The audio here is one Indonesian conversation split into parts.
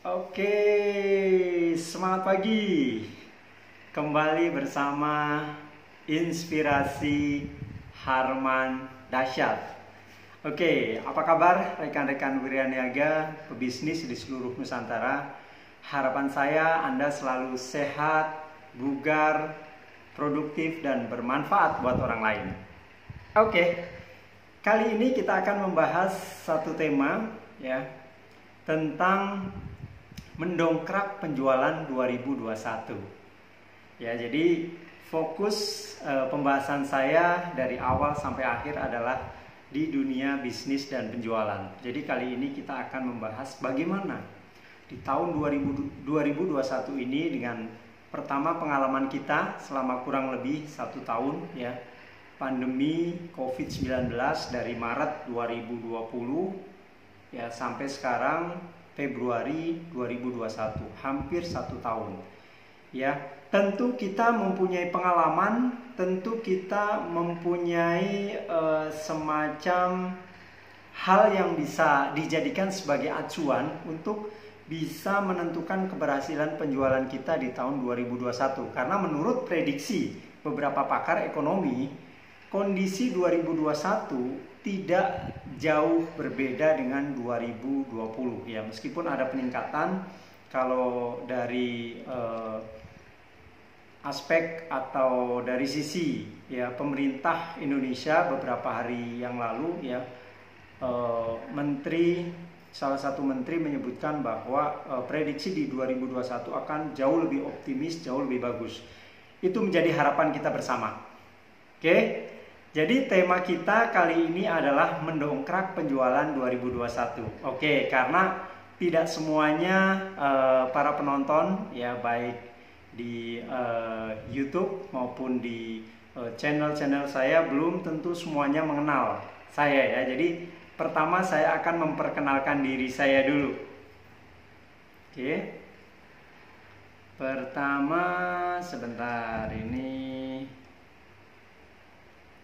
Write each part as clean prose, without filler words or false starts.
Oke, semangat pagi. Kembali bersama Inspirasi Harman Dahsyat. Oke, apa kabar rekan-rekan wiraniaga pebisnis di seluruh Nusantara? Harapan saya Anda selalu sehat, bugar, produktif, dan bermanfaat buat orang lain. Oke, kali ini kita akan membahas satu tema ya tentang mendongkrak penjualan 2021. Ya, jadi fokus pembahasan saya dari awal sampai akhir adalah di dunia bisnis dan penjualan. Jadi kali ini kita akan membahas bagaimana di tahun 2021 ini dengan pertama pengalaman kita selama kurang lebih 1 tahun ya, pandemi COVID-19 dari Maret 2020 ya sampai sekarang Februari 2021, hampir 1 tahun. Ya, tentu kita mempunyai pengalaman, tentu kita mempunyai semacam hal yang bisa dijadikan sebagai acuan untuk bisa menentukan keberhasilan penjualan kita di tahun 2021. Karena menurut prediksi beberapa pakar ekonomi, kondisi 2021 tidak jauh berbeda dengan 2020 ya, meskipun ada peningkatan kalau dari aspek atau dari sisi ya pemerintah Indonesia beberapa hari yang lalu ya, salah satu menteri menyebutkan bahwa prediksi di 2021 akan jauh lebih optimis, jauh lebih bagus. Itu menjadi harapan kita bersama. Oke. Jadi tema kita kali ini adalah mendongkrak penjualan 2021. Oke, karena tidak semuanya para penonton ya, baik di YouTube maupun di channel-channel saya belum tentu semuanya mengenal saya ya. Jadi pertama saya akan memperkenalkan diri saya dulu. Oke. Pertama sebentar ini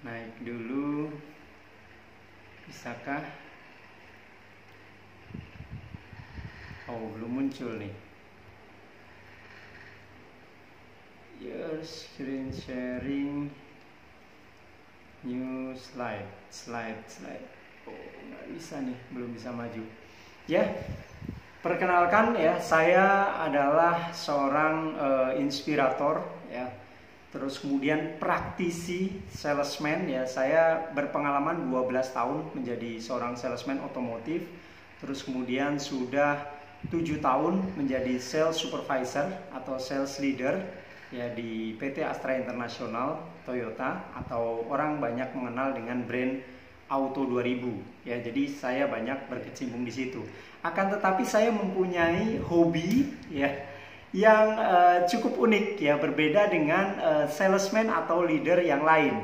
naik dulu, bisakah? Oh, belum muncul nih. Your screen sharing, new slide. Oh, nggak bisa nih, belum bisa maju. Ya, perkenalkan ya, saya adalah seorang inspirator ya. Terus kemudian praktisi salesman ya, saya berpengalaman 12 tahun menjadi seorang salesman otomotif. Terus kemudian sudah 7 tahun menjadi sales supervisor atau sales leader ya di PT Astra International Toyota, atau orang banyak mengenal dengan brand Auto 2000 ya. Jadi saya banyak berkecimpung di situ. Akan tetapi saya mempunyai hobi ya yang cukup unik ya, berbeda dengan salesman atau leader yang lain.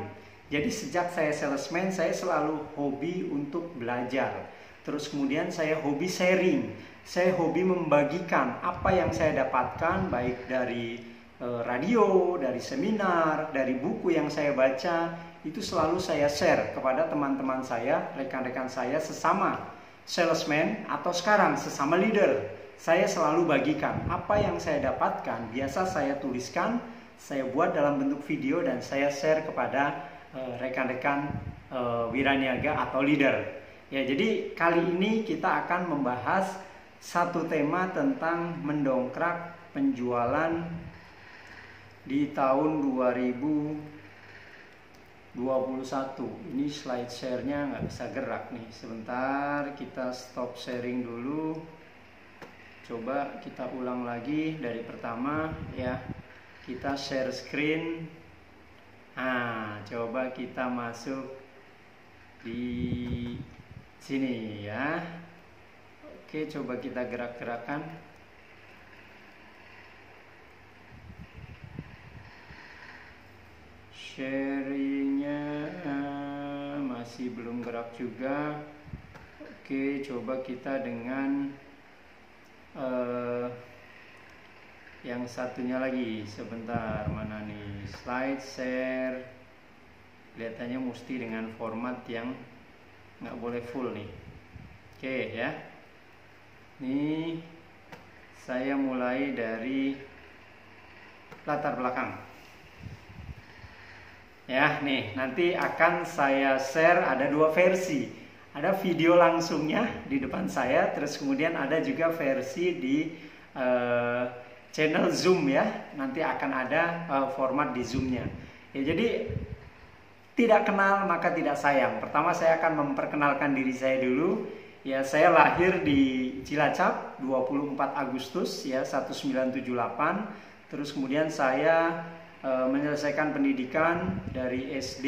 Jadi sejak saya salesman, saya selalu hobi untuk belajar. Terus kemudian saya hobi sharing, saya hobi membagikan apa yang saya dapatkan, baik dari radio, dari seminar, dari buku yang saya baca, itu selalu saya share kepada teman-teman saya, rekan-rekan saya sesama salesman atau sekarang sesama leader. Saya selalu bagikan apa yang saya dapatkan, biasa saya tuliskan, saya buat dalam bentuk video dan saya share kepada rekan-rekan wiraniaga atau leader. Ya, jadi kali ini kita akan membahas satu tema tentang mendongkrak penjualan di tahun 2021. Ini slide share-nya nggak bisa gerak nih. Sebentar, kita stop sharing dulu. Coba kita ulang lagi dari pertama ya. Kita share screen. Nah, coba kita masuk di sini ya. Oke, coba kita gerak-gerakan. Sharingnya masih belum gerak juga. Oke, coba kita dengan yang satunya lagi. Sebentar, mana nih slide share. Kelihatannya mesti dengan format yang nggak boleh full nih. Oke ya, Nih Saya mulai dari latar belakang. Ya, nih nanti akan saya share ada 2 versi. Ada video langsungnya di depan saya, terus kemudian ada juga versi di channel Zoom ya. Nanti akan ada format di Zoom-nya. Ya, jadi tidak kenal maka tidak sayang. Pertama saya akan memperkenalkan diri saya dulu. Ya, saya lahir di Cilacap 24 Agustus ya 1978. Terus kemudian saya menyelesaikan pendidikan dari SD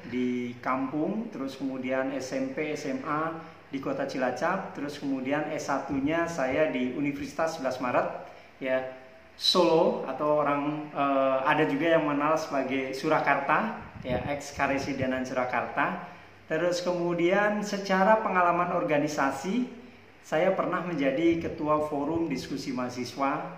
di kampung, terus kemudian SMP, SMA di kota Cilacap, terus kemudian S1-nya saya di Universitas 11 Maret ya Solo, atau orang ada juga yang mengenal sebagai Surakarta ya, ex Karesidenan Surakarta. Terus kemudian secara pengalaman organisasi, saya pernah menjadi ketua forum diskusi mahasiswa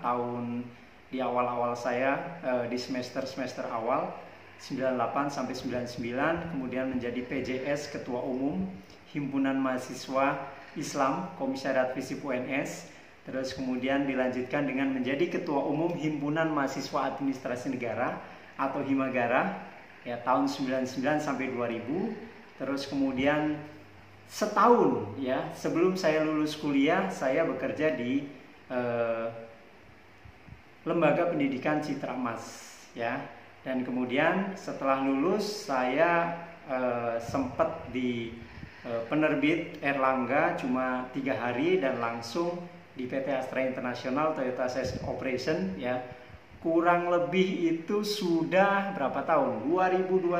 di awal-awal saya di semester awal 98 sampai 99, kemudian menjadi PJS ketua umum Himpunan Mahasiswa Islam Komisariat FISIP UNS. Terus kemudian dilanjutkan dengan menjadi ketua umum Himpunan Mahasiswa Administrasi Negara atau Himagara ya tahun 99 sampai 2000. Terus kemudian setahun ya sebelum saya lulus kuliah, saya bekerja di Lembaga Pendidikan Citra Mas ya. Dan kemudian setelah lulus saya sempat di penerbit Erlangga cuma 3 hari dan langsung di PT Astra International Toyota Sales Operation ya. Kurang lebih itu sudah berapa tahun? 2021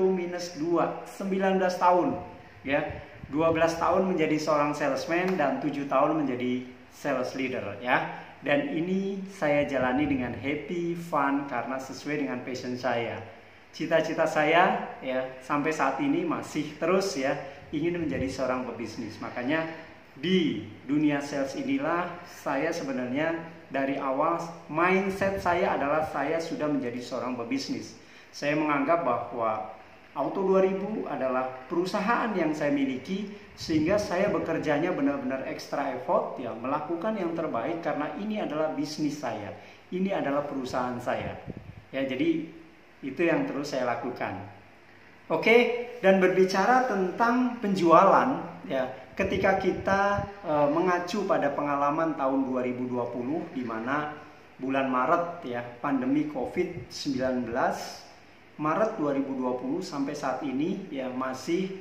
minus 2, 19 tahun ya. 12 tahun menjadi seorang salesman dan 7 tahun menjadi sales leader ya. Dan ini saya jalani dengan happy, fun karena sesuai dengan passion saya. Cita-cita saya ya sampai saat ini masih terus ya ingin menjadi seorang pebisnis. Makanya di dunia sales inilah saya sebenarnya dari awal mindset saya adalah saya sudah menjadi seorang pebisnis. Saya menganggap bahwa Auto 2000 adalah perusahaan yang saya miliki, sehingga saya bekerjanya benar-benar extra effort ya, melakukan yang terbaik karena ini adalah bisnis saya. Ini adalah perusahaan saya. Ya, jadi itu yang terus saya lakukan. Oke, dan berbicara tentang penjualan ya, ketika kita mengacu pada pengalaman tahun 2020 di mana bulan Maret ya, pandemi COVID-19, Maret 2020 sampai saat ini ya masih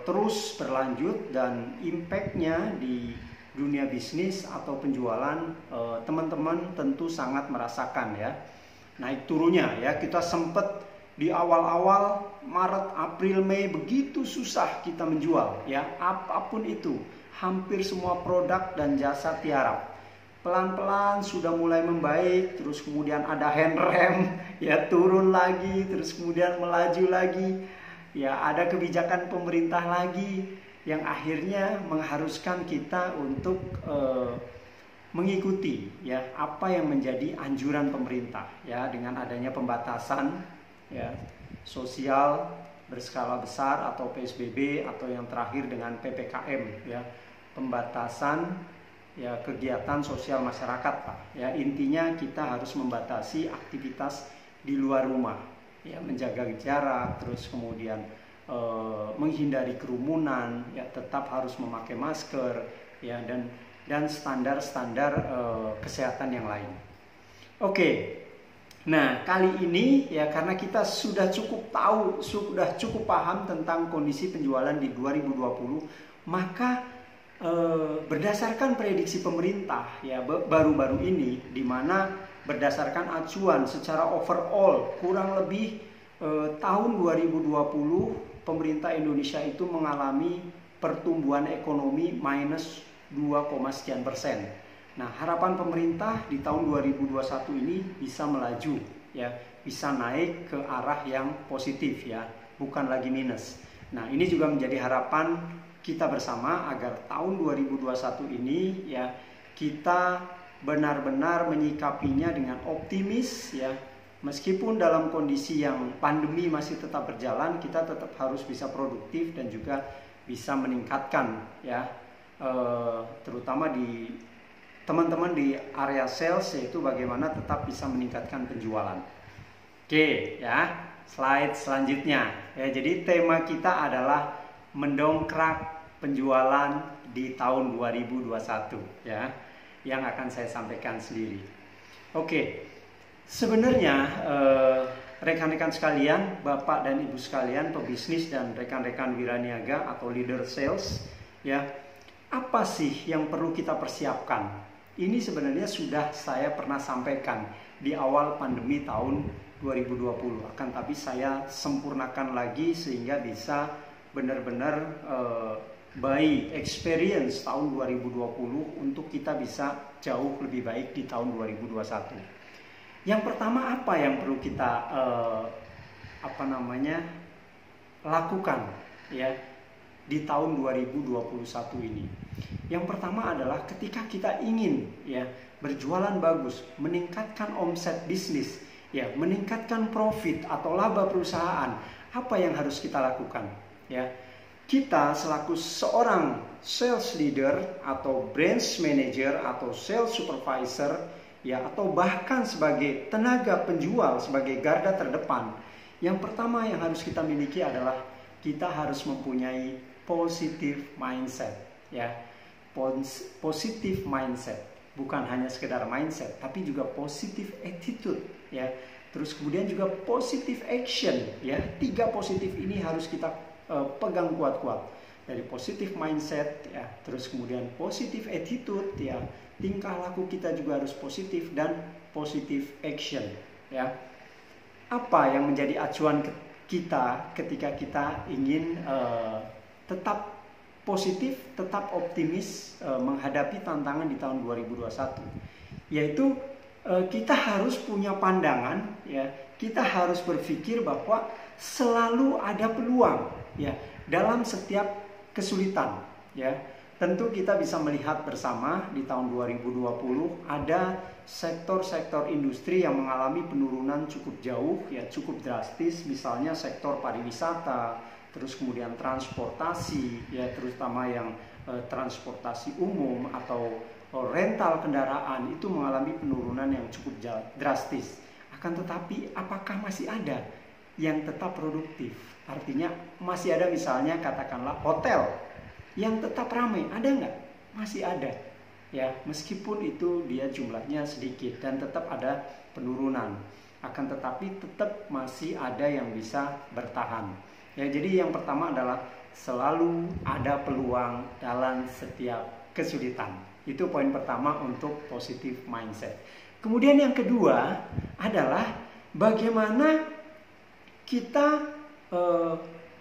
terus berlanjut, dan impact-nya di dunia bisnis atau penjualan teman-teman tentu sangat merasakan ya. Naik turunnya ya, kita sempat di awal-awal Maret, April, Mei begitu susah kita menjual ya, apapun itu, hampir semua produk dan jasa tiarap. Pelan-pelan sudah mulai membaik, terus kemudian ada hand rem ya, turun lagi, terus kemudian melaju lagi ya, ada kebijakan pemerintah lagi yang akhirnya mengharuskan kita untuk mengikuti ya apa yang menjadi anjuran pemerintah ya, dengan adanya pembatasan ya sosial berskala besar atau PSBB, atau yang terakhir dengan PPKM ya, pembatasan ya kegiatan sosial masyarakat Pak. Ya, intinya kita harus membatasi aktivitas di luar rumah ya, menjaga jarak, terus kemudian menghindari kerumunan ya, tetap harus memakai masker ya, dan standar-standar kesehatan yang lain. Oke. Nah, kali ini ya karena kita sudah cukup tahu, sudah cukup paham tentang kondisi penjualan di 2020, maka berdasarkan prediksi pemerintah ya baru-baru ini, di mana berdasarkan acuan secara overall kurang lebih tahun 2020 pemerintah Indonesia itu mengalami pertumbuhan ekonomi minus 2, sekian persen. Nah, harapan pemerintah di tahun 2021 ini bisa melaju ya, bisa naik ke arah yang positif ya, bukan lagi minus. Nah, ini juga menjadi harapan kita bersama agar tahun 2021 ini ya kita benar-benar menyikapinya dengan optimis ya. Meskipun dalam kondisi yang pandemi masih tetap berjalan, kita tetap harus bisa produktif dan juga bisa meningkatkan ya terutama di teman-teman di area sales, yaitu bagaimana tetap bisa meningkatkan penjualan. Oke ya, slide selanjutnya ya. Jadi tema kita adalah mendongkrak penjualan di tahun 2021 ya, yang akan saya sampaikan sendiri. Oke, sebenarnya rekan-rekan sekalian, Bapak dan Ibu sekalian, pebisnis dan rekan-rekan wiraniaga atau leader sales ya, apa sih yang perlu kita persiapkan? Ini sebenarnya sudah saya pernah sampaikan di awal pandemi tahun 2020. Akan tapi saya sempurnakan lagi sehingga bisa benar-benar by experience tahun 2020 untuk kita bisa jauh lebih baik di tahun 2021. Yang pertama, apa yang perlu kita lakukan ya di tahun 2021 ini? Yang pertama adalah ketika kita ingin ya berjualan bagus, meningkatkan omset bisnis, ya meningkatkan profit atau laba perusahaan, apa yang harus kita lakukan? Ya, kita selaku seorang sales leader atau branch manager atau sales supervisor ya, atau bahkan sebagai tenaga penjual, sebagai garda terdepan, yang pertama yang harus kita miliki adalah kita harus mempunyai positive mindset ya. Positive mindset, bukan hanya sekedar mindset, tapi juga positive attitude ya. Terus kemudian juga positive action ya. 3 positif ini harus kita pegang kuat-kuat. Dari positive mindset ya, terus kemudian positive attitude ya, tingkah laku kita juga harus positif, dan positive action ya. Apa yang menjadi acuan kita ketika kita ingin tetap positif, tetap optimis menghadapi tantangan di tahun 2021, yaitu kita harus punya pandangan ya, kita harus berpikir bahwa selalu ada peluang ya dalam setiap kesulitan ya. Tentu kita bisa melihat bersama di tahun 2020 ada sektor-sektor industri yang mengalami penurunan cukup jauh ya, cukup drastis, misalnya sektor pariwisata, terus kemudian transportasi ya, terutama yang transportasi umum atau rental kendaraan itu mengalami penurunan yang cukup drastis. Akan tetapi apakah masih ada yang tetap produktif? Artinya masih ada misalnya katakanlah hotel yang tetap ramai, ada nggak? Masih ada ya, meskipun itu dia jumlahnya sedikit dan tetap ada penurunan. Akan tetapi tetap masih ada yang bisa bertahan. Ya, jadi yang pertama adalah selalu ada peluang dalam setiap kesulitan. Itu poin pertama untuk positive mindset. Kemudian yang kedua adalah bagaimana kita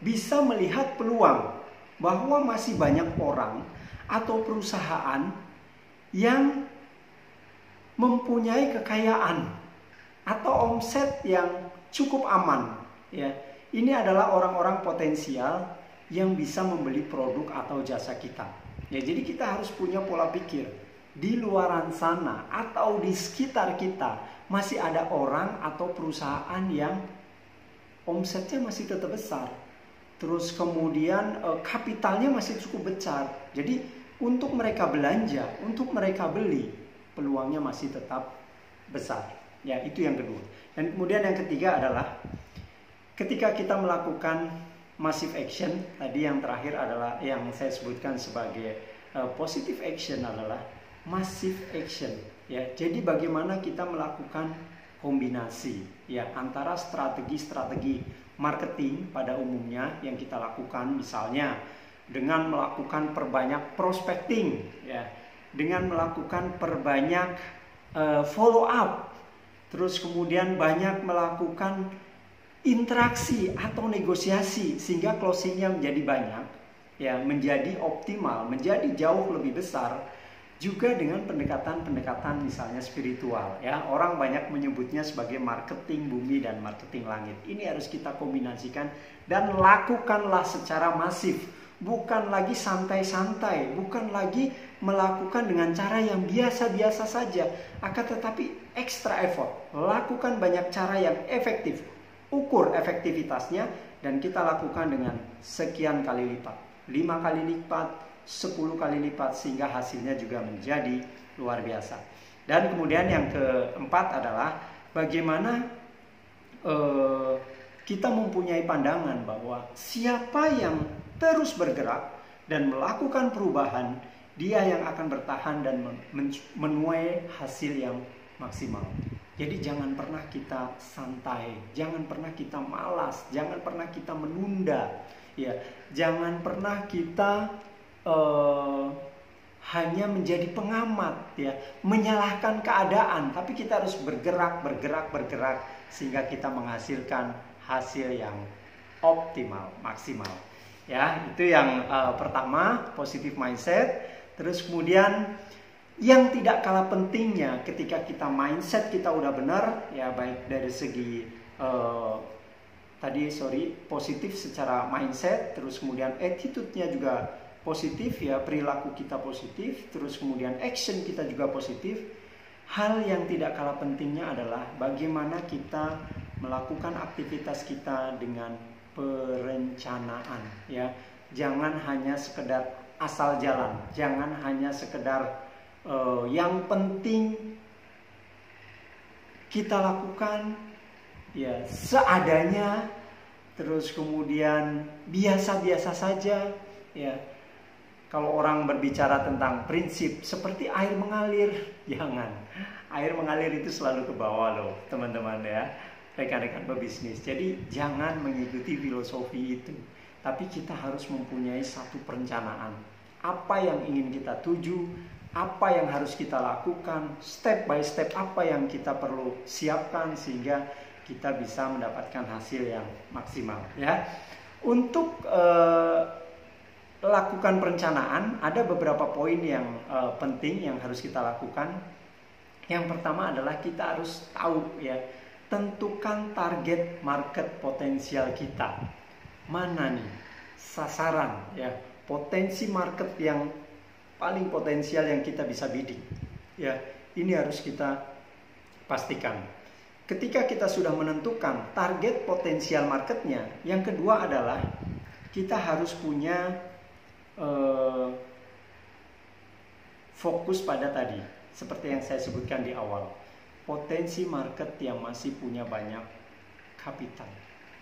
bisa melihat peluang bahwa masih banyak orang atau perusahaan yang mempunyai kekayaan atau omset yang cukup aman ya. Ini adalah orang-orang potensial yang bisa membeli produk atau jasa kita. Ya, jadi kita harus punya pola pikir. Di luaran sana atau di sekitar kita masih ada orang atau perusahaan yang omsetnya masih tetap besar. Terus kemudian kapitalnya masih cukup besar. Jadi untuk mereka belanja, untuk mereka beli, peluangnya masih tetap besar. Ya, itu yang kedua. Dan kemudian yang ketiga adalah ketika kita melakukan massive action, tadi yang terakhir adalah yang saya sebutkan sebagai positive action adalah massive action ya. Jadi bagaimana kita melakukan kombinasi ya antara strategi-strategi marketing pada umumnya yang kita lakukan, misalnya dengan melakukan perbanyak prospecting ya, dengan melakukan perbanyak follow up, terus kemudian banyak melakukan interaksi atau negosiasi sehingga closingnya menjadi banyak ya, menjadi optimal, menjadi jauh lebih besar. Juga dengan pendekatan-pendekatan misalnya spiritual ya, orang banyak menyebutnya sebagai marketing bumi dan marketing langit. Ini harus kita kombinasikan dan lakukanlah secara masif, bukan lagi santai-santai, bukan lagi melakukan dengan cara yang biasa-biasa saja, akan tetapi extra effort. Lakukan banyak cara yang efektif, ukur efektivitasnya, dan kita lakukan dengan sekian kali lipat, 5 kali lipat, 10 kali lipat sehingga hasilnya juga menjadi luar biasa. Dan kemudian yang keempat adalah bagaimana kita mempunyai pandangan bahwa siapa yang terus bergerak dan melakukan perubahan, dia yang akan bertahan dan menuai hasil yang maksimal. Jadi jangan pernah kita santai, jangan pernah kita malas, jangan pernah kita menunda, ya, jangan pernah kita hanya menjadi pengamat, ya, menyalahkan keadaan, tapi kita harus bergerak sehingga kita menghasilkan hasil yang optimal, maksimal. Ya, itu yang pertama, positive mindset. Terus kemudian yang tidak kalah pentingnya ketika kita mindset kita udah benar, ya, baik dari segi positif secara mindset, terus kemudian attitude-nya juga positif, ya, perilaku kita positif, terus kemudian action kita juga positif. Hal yang tidak kalah pentingnya adalah bagaimana kita melakukan aktivitas kita dengan perencanaan, ya. Jangan hanya sekedar asal jalan, jangan hanya sekedar yang penting kita lakukan, ya, seadanya, terus kemudian biasa-biasa saja, ya. Kalau orang berbicara tentang prinsip seperti air mengalir, jangan. Air mengalir itu selalu ke bawah loh, teman-teman, ya, rekan-rekan pebisnis. Jadi jangan mengikuti filosofi itu, tapi kita harus mempunyai satu perencanaan. Apa yang ingin kita tuju, apa yang harus kita lakukan, step by step apa yang kita perlu siapkan sehingga kita bisa mendapatkan hasil yang maksimal, ya. Untuk lakukan perencanaan, ada beberapa poin yang penting yang harus kita lakukan. Yang pertama adalah kita harus tahu, ya, tentukan target market potensial kita. Mana nih sasaran, ya, potensi market yang paling potensial yang kita bisa bidik, ya. Ini harus kita pastikan. Ketika kita sudah menentukan target potensial marketnya, yang kedua adalah kita harus punya fokus pada tadi, seperti yang saya sebutkan di awal, potensi market yang masih punya banyak kapital,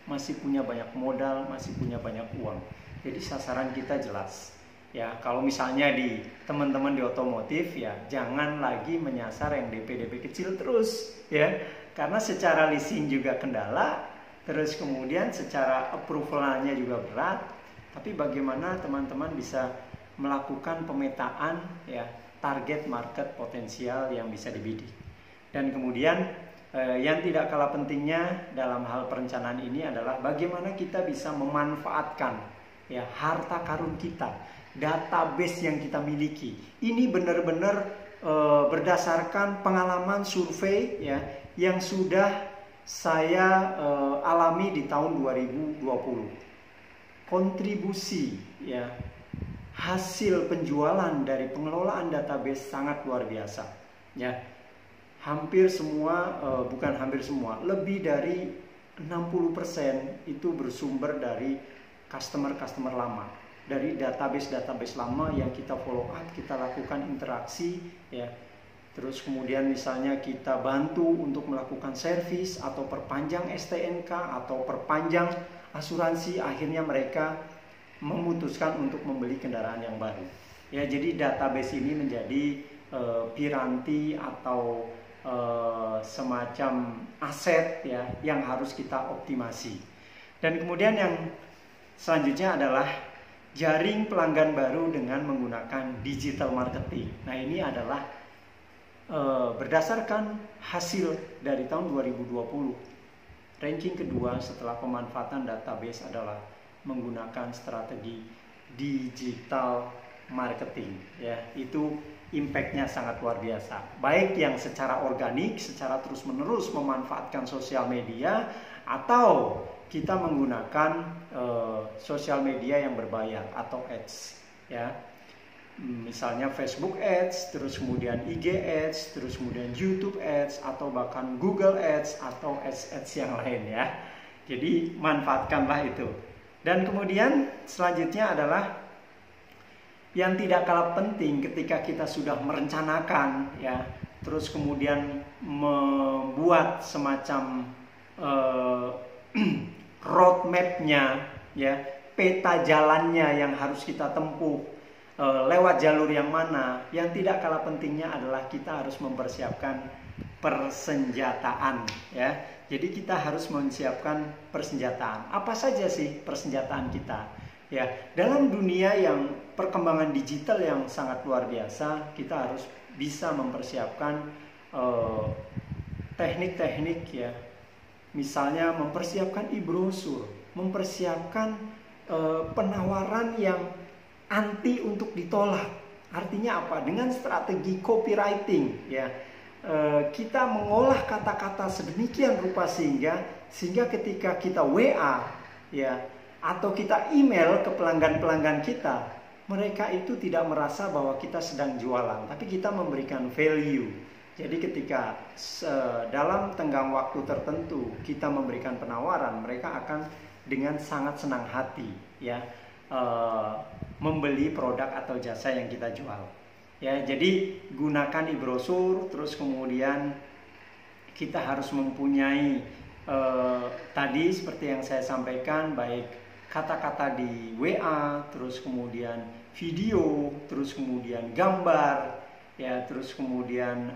masih punya banyak modal, masih punya banyak uang. Jadi sasaran kita jelas, ya. Kalau misalnya di teman-teman di otomotif, ya, jangan lagi menyasar yang DP kecil terus, ya, karena secara leasing juga kendala, terus kemudian secara approval-nya juga berat. Tapi bagaimana teman-teman bisa melakukan pemetaan, ya, target market potensial yang bisa dibidik. Dan kemudian yang tidak kalah pentingnya dalam hal perencanaan ini adalah bagaimana kita bisa memanfaatkan, ya, harta karun kita, database yang kita miliki. Ini benar-benar berdasarkan pengalaman survei, ya, yang sudah saya alami di tahun 2020. Kontribusi, ya, hasil penjualan dari pengelolaan database sangat luar biasa, ya. Hampir semua, bukan hampir semua, lebih dari 60% itu bersumber dari customer lama, dari database lama yang kita follow up, kita lakukan interaksi, ya. Terus kemudian misalnya kita bantu untuk melakukan servis atau perpanjang STNK atau perpanjang asuransi, akhirnya mereka memutuskan untuk membeli kendaraan yang baru. Ya, jadi database ini menjadi piranti atau semacam aset, ya, yang harus kita optimasi. Dan kemudian yang selanjutnya adalah jaring pelanggan baru dengan menggunakan digital marketing. Nah, ini adalah berdasarkan hasil dari tahun 2020. Ranking kedua setelah pemanfaatan database adalah menggunakan strategi digital marketing, ya. Itu impact-nya sangat luar biasa. Baik yang secara organik, secara terus-menerus memanfaatkan sosial media, atau kita menggunakan sosial media yang berbayar atau ads, ya. Misalnya Facebook Ads, terus kemudian IG Ads, terus kemudian YouTube Ads, atau bahkan Google Ads atau ads yang lain, ya. Jadi manfaatkanlah itu. Dan kemudian selanjutnya adalah yang tidak kalah penting ketika kita sudah merencanakan ya, terus kemudian membuat semacam roadmap-nya ya, peta jalannya yang harus kita tempuh, lewat jalur yang mana. Yang tidak kalah pentingnya adalah kita harus mempersiapkan persenjataan ya. Jadi kita harus mempersiapkan persenjataan. Apa saja sih persenjataan kita? Ya, dalam dunia yang perkembangan digital yang sangat luar biasa, kita harus bisa mempersiapkan teknik-teknik ya. Misalnya mempersiapkan e-brosur, mempersiapkan penawaran yang anti untuk ditolak. Artinya apa? Dengan strategi copywriting ya. Kita mengolah kata-kata sedemikian rupa sehingga ketika kita WA ya, atau kita email ke pelanggan-pelanggan kita, mereka itu tidak merasa bahwa kita sedang jualan, tapi kita memberikan value. Jadi ketika dalam tenggang waktu tertentu kita memberikan penawaran, mereka akan dengan sangat senang hati ya membeli produk atau jasa yang kita jual. Ya, jadi gunakan e-brosur, terus kemudian kita harus mempunyai tadi seperti yang saya sampaikan, baik kata-kata di WA, terus kemudian video, terus kemudian gambar, ya, terus kemudian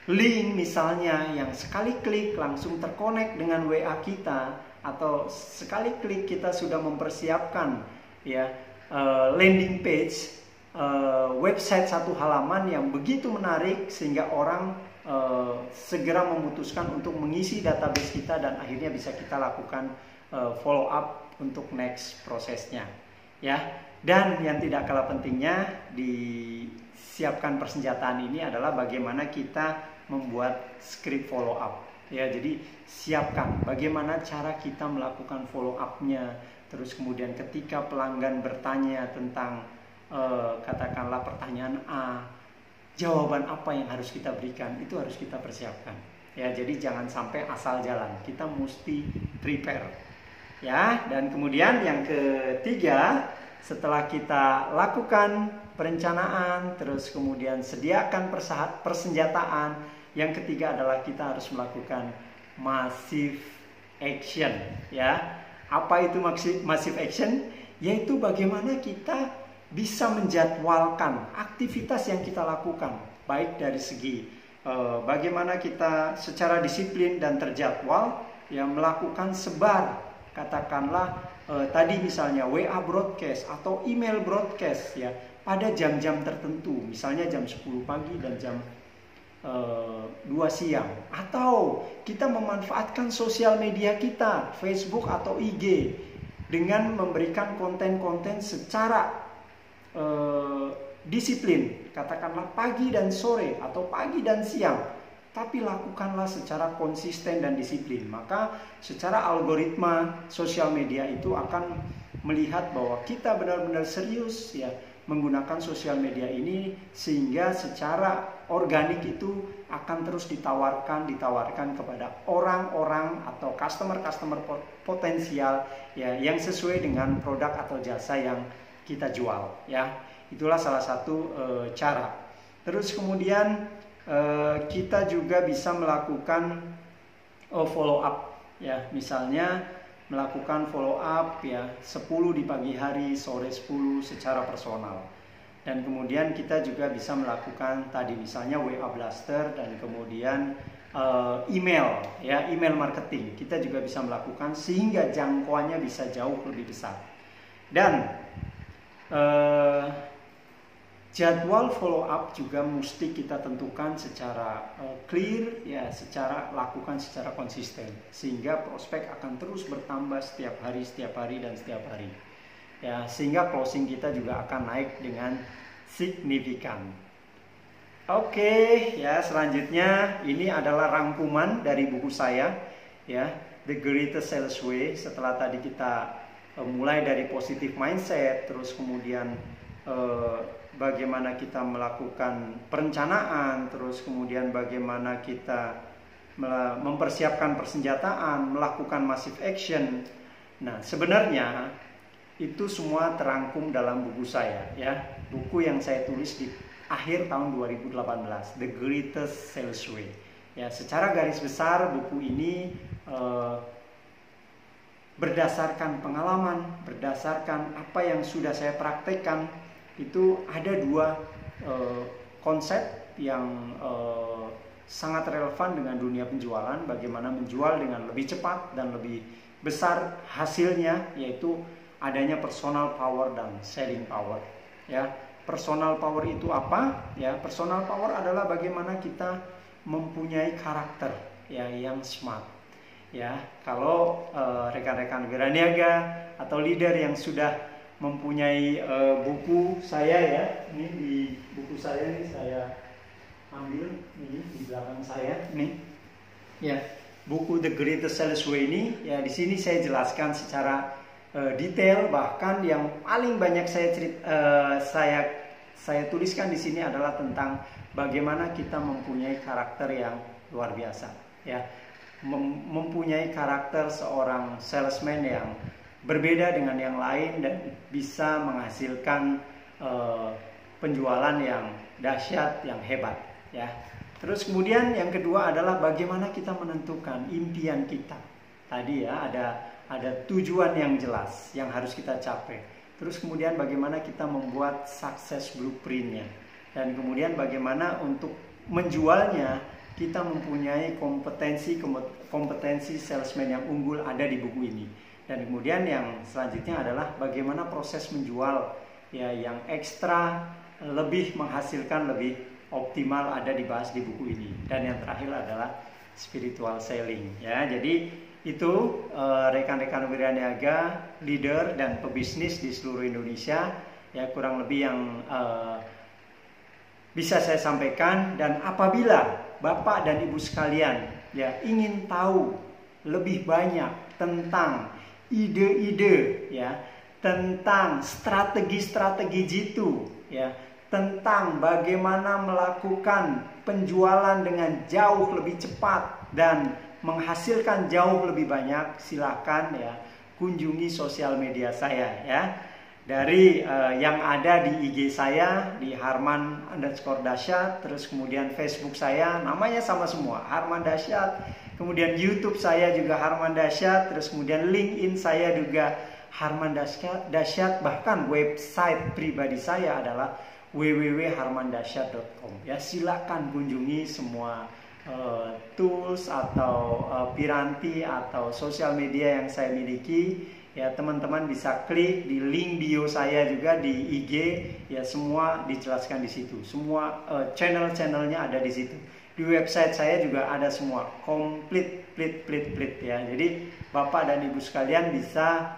link misalnya yang sekali klik langsung terkonek dengan WA kita, atau sekali klik kita sudah mempersiapkan ya landing page, website satu halaman yang begitu menarik sehingga orang segera memutuskan untuk mengisi database kita dan akhirnya bisa kita lakukan follow up untuk next prosesnya ya. Dan yang tidak kalah pentingnya disiapkan persenjataan ini adalah bagaimana kita membuat script follow up ya. Jadi siapkan bagaimana cara kita melakukan follow up-nya, terus kemudian ketika pelanggan bertanya tentang katakanlah pertanyaan A, jawaban apa yang harus kita berikan, itu harus kita persiapkan ya. Jadi jangan sampai asal jalan, kita mesti prepare ya. Dan kemudian yang ketiga, setelah kita lakukan perencanaan, terus kemudian sediakan persenjataan, yang ketiga adalah kita harus melakukan massive action ya. Apa itu massive action? Yaitu bagaimana kita bisa menjadwalkan aktivitas yang kita lakukan, baik dari segi bagaimana kita secara disiplin dan terjadwal ya melakukan sebar, katakanlah tadi misalnya WA broadcast atau email broadcast ya pada jam-jam tertentu, misalnya jam 10 pagi dan jam 2 siang. Atau kita memanfaatkan sosial media kita, Facebook atau IG, dengan memberikan konten-konten secara disiplin, katakanlah pagi dan sore atau pagi dan siang, tapi lakukanlah secara konsisten dan disiplin. Maka secara algoritma sosial media itu akan melihat bahwa kita benar-benar serius ya menggunakan sosial media ini, sehingga secara organik itu akan terus ditawarkan kepada orang-orang atau customer potensial ya yang sesuai dengan produk atau jasa yang kita jual ya. Itulah salah satu cara. Terus kemudian kita juga bisa melakukan follow up ya, misalnya melakukan follow up ya 10 di pagi hari, sore 10 secara personal. Dan kemudian kita juga bisa melakukan tadi misalnya WA blaster, dan kemudian email ya, email marketing kita juga bisa melakukan sehingga jangkauannya bisa jauh lebih besar. Dan jadwal follow up juga mesti kita tentukan secara clear ya, lakukan secara konsisten sehingga prospek akan terus bertambah setiap hari dan setiap hari ya, sehingga closing kita juga akan naik dengan signifikan. Oke ya, selanjutnya ini adalah rangkuman dari buku saya ya, The Greatest Sales Way. Setelah tadi kita mulai dari positive mindset, terus kemudian bagaimana kita melakukan perencanaan, terus kemudian bagaimana kita mempersiapkan persenjataan, melakukan massive action. Nah, sebenarnya itu semua terangkum dalam buku saya, ya, buku yang saya tulis di akhir tahun 2018, The Greatest Sales Way. Ya, secara garis besar buku ini berdasarkan pengalaman, berdasarkan apa yang sudah saya praktekkan. Itu ada dua konsep yang sangat relevan dengan dunia penjualan, bagaimana menjual dengan lebih cepat dan lebih besar hasilnya, yaitu adanya personal power dan selling power. Ya, personal power itu apa? Ya, personal power adalah bagaimana kita mempunyai karakter, ya, yang smart. Ya, kalau rekan-rekan wiraniaga atau leader yang sudah mempunyai buku saya, ya, ini di buku saya ini saya ambil ini di belakang saya nih, ya, buku The Greatest Sales Way ini, ya, di sini saya jelaskan secara detail, bahkan yang paling banyak saya tuliskan di sini adalah tentang bagaimana kita mempunyai karakter yang luar biasa, ya, mempunyai karakter seorang salesman yang berbeda dengan yang lain dan bisa menghasilkan penjualan yang dahsyat, yang hebat. Ya, terus kemudian yang kedua adalah bagaimana kita menentukan impian kita. Tadi, ya, ada tujuan yang jelas yang harus kita capai. Terus kemudian bagaimana kita membuat success blueprintnya. Dan kemudian bagaimana untuk menjualnya kita mempunyai kompetensi salesman yang unggul ada di buku ini. Dan kemudian yang selanjutnya adalah bagaimana proses menjual, ya, yang ekstra, lebih menghasilkan, lebih optimal ada dibahas di buku ini. Dan yang terakhir adalah spiritual selling, ya. Jadi itu rekan-rekan wiraniaga, leader dan pebisnis di seluruh Indonesia, ya, kurang lebih yang bisa saya sampaikan. Dan apabila Bapak dan Ibu sekalian, ya, ingin tahu lebih banyak tentang ide-ide, ya, tentang strategi-strategi jitu, ya, tentang bagaimana melakukan penjualan dengan jauh lebih cepat dan menghasilkan jauh lebih banyak, silakan, ya, kunjungi sosial media saya, ya. Dari yang ada di IG saya di Harman_Dasyat, terus kemudian Facebook saya namanya sama semua, Harman Dasyat. Kemudian YouTube saya juga Harman Dasyat, terus kemudian LinkedIn saya juga Harman Dasyat, bahkan website pribadi saya adalah www.harmandasyat.com. Ya, silakan kunjungi semua tools atau piranti atau sosial media yang saya miliki. Ya, teman-teman bisa klik di link bio saya juga di IG, ya, semua dijelaskan di situ. Semua channel-channelnya ada di situ. Di website saya juga ada semua, komplit, ya. Jadi Bapak dan Ibu sekalian bisa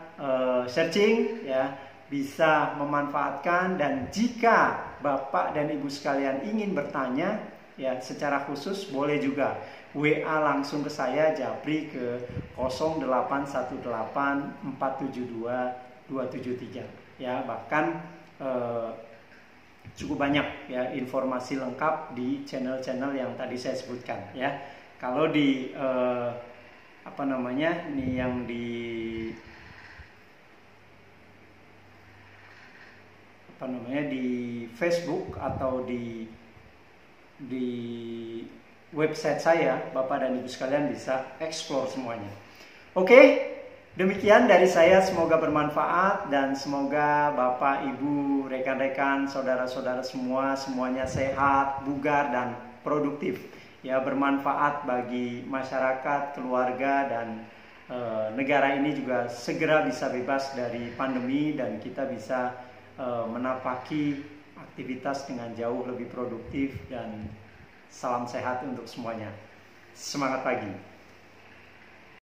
searching, ya, bisa memanfaatkan. Dan jika Bapak dan Ibu sekalian ingin bertanya, ya, secara khusus boleh juga WA langsung ke saya, Japri, ke 0818472273. Ya, bahkan cukup banyak, ya, informasi lengkap di channel-channel yang tadi saya sebutkan, ya. Kalau di ini yang di di Facebook atau di website saya, Bapak dan Ibu sekalian bisa explore semuanya. Oke, demikian dari saya, semoga bermanfaat dan semoga Bapak, Ibu, rekan-rekan, saudara-saudara semuanya sehat, bugar dan produktif, ya, bermanfaat bagi masyarakat, keluarga, dan negara ini juga segera bisa bebas dari pandemi dan kita bisa menapaki aktivitas dengan jauh lebih produktif. Dan salam sehat untuk semuanya. Semangat pagi.